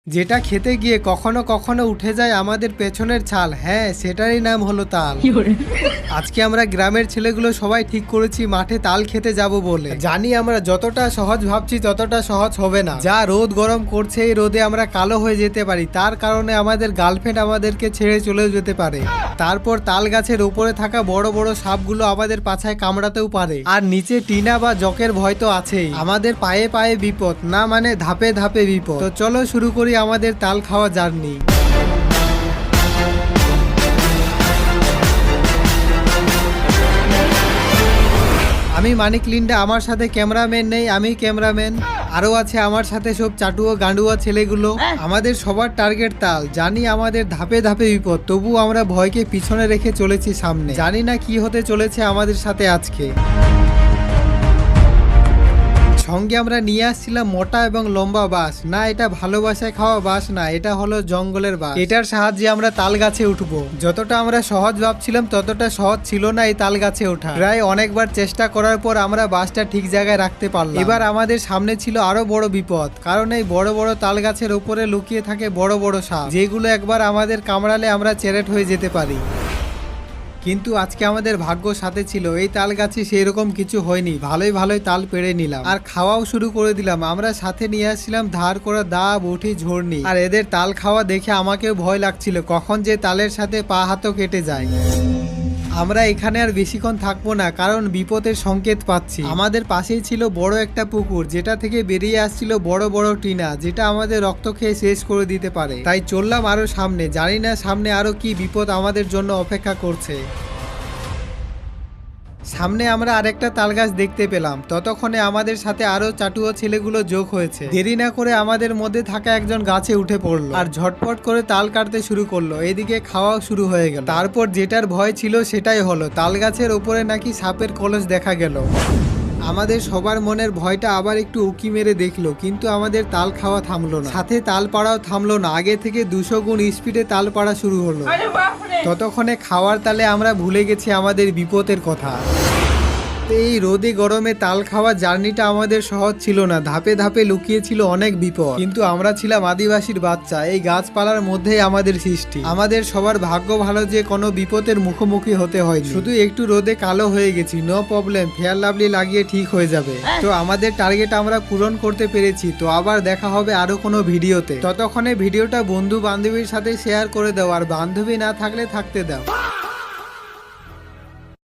যেটা খেতে গিয়ে কখনো কখনো উঠে যায় আমাদের পেছনের ছাল। হ্যাঁ, সেটারই নাম হলো তাল। আজকে আমরা গ্রামের ছেলেগুলো সবাই ঠিক করেছি মাঠে তাল খেতে যাব বলে। জানি আমরা যতটা সহজ ভাবছি ততটা সহজ হবে না। যা রোদ গরম করছে, এই রোদে আমরা কালো হয়ে যেতে পারি। তার কারণে আমাদের গার্লফ্রেন্ড আমাদেরকে ছেড়ে চলেও যেতে পারে। তারপর তাল গাছের উপরে থাকা বড় বড় সাপগুলো আমাদের পাছায় কামড়াতেও পারে। আর নিচে টিনা বা জকের ভয় তো আছেই। আমাদের পায়ে পায়ে বিপদ, না মানে ধাপে ধাপে বিপদ। তো চলো শুরু করি আমাদের তাল খাওয়া জার্নি। আমি মানিক লিন্ডা, আমার সাথে ক্যামেরাম্যান নেই, আমি ক্যামেরাম্যান। আরো আছে আমার সাথে সব চাটুয়া গান্ডুয়া ছেলেগুলো। আমাদের সবার টার্গেট তাল। জানি আমাদের ধাপে ধাপে বিপদ, তবু আমরা ভয়কে পিছনে রেখে চলেছি সামনে। জানি না কি হতে চলেছে আমাদের সাথে আজকে। সঙ্গে আমরা নিয়ে আসছিলাম মোটা এবং লম্বা বাঁশ। না, এটা ভালোবাসায় খাওয়া বাঁশ না, এটা হলো জঙ্গলের বাঁশ। এটার সাহায্যে আমরা তাল গাছে উঠবো। যতটা আমরা সহজ ভাবছিলাম ততটা সহজ ছিল না এই তাল গাছে ওঠা। প্রায় অনেকবার চেষ্টা করার পর আমরা বাঁশটা ঠিক জায়গায় রাখতে পারলাম। এবার আমাদের সামনে ছিল আরো বড় বিপদ, কারণ এই বড় বড় তাল গাছের উপরে লুকিয়ে থাকে বড় বড় সাপ, যেগুলো একবার আমাদের কামড়ালে আমরা চেরেট হয়ে যেতে পারি। কিন্তু আজকে আমাদের ভাগ্য সাথে ছিল, এই তাল গাছে সেই রকম কিছু হয়নি। ভালোই ভালোই তাল পেড়ে নিলাম আর খাওয়াও শুরু করে দিলাম। আমরা সাথে নিয়ে আসছিলাম ধার করা দা, বটি, ঝোড়নি। আর এদের তাল খাওয়া দেখে আমাকেও ভয় লাগছিল, কখন যে তালের সাথে পা হাতও কেটে যায়। আমরা এখানে আর বেশিক্ষণ থাকবো না, কারণ বিপদের সংকেত পাচ্ছি। আমাদের পাশেই ছিল বড় একটা পুকুর, যেটা থেকে বেরিয়ে আসছিল বড় বড় টিনা, যেটা আমাদের রক্ত খেয়ে শেষ করে দিতে পারে। তাই চললাম আরো সামনে। জানি না সামনে আরো কি বিপদ আমাদের জন্য অপেক্ষা করছে। সামনে আমরা আরেকটা তাল গাছ দেখতে পেলাম। ততক্ষণে আমাদের সাথে আরো চাটুয়া ছেলেগুলো যোগ হয়েছে। দেরি না করে আমাদের মধ্যে থাকা একজন গাছে উঠে পড়লো আর ঝটপট করে তাল কাটতে শুরু করলো। এদিকে খাওয়াও শুরু হয়ে গেল। তারপর যেটার ভয় ছিল সেটাই হলো, তাল গাছের ওপরে নাকি সাপের কলস দেখা গেল। আমাদের সবার মনের ভয়টা আবার একটু উকি মেরে দেখলো, কিন্তু আমাদের তাল খাওয়া থামলো না, সাথে তাল পাড়াও থামলো না। আগে থেকে 200 গুণ স্পিডে তাল পাড়া শুরু হলো। ততক্ষণে খাওয়ার তালে আমরা ভুলে গেছি আমাদের বিপদের কথা। এই রোদে গরমে তাল খাওয়া জার্নিটা আমাদের সহজ ছিল না। ধাপে ধাপে লুকিয়ে ছিল অনেক বিপদ, কিন্তু আমরা ছিলাম আদিবাসীর বাচ্চা। এই গাছপালার মধ্যেই আমাদের সৃষ্টি। আমাদের সবার ভাগ্য ভালো যে কোনো বিপদের মুখোমুখি হতে হয়। শুধু একটু রোদে কালো হয়ে গেছি, নো প্রবলেম, ফেয়ার লাভলি লাগিয়ে ঠিক হয়ে যাবে। তো আমাদের টার্গেট আমরা পূরণ করতে পেরেছি। তো আবার দেখা হবে আরো কোনো ভিডিওতে। ততক্ষণে ভিডিওটা বন্ধু বান্ধবীর সাথে শেয়ার করে দাও, আর বান্ধবী না থাকলে থাকতে দাও।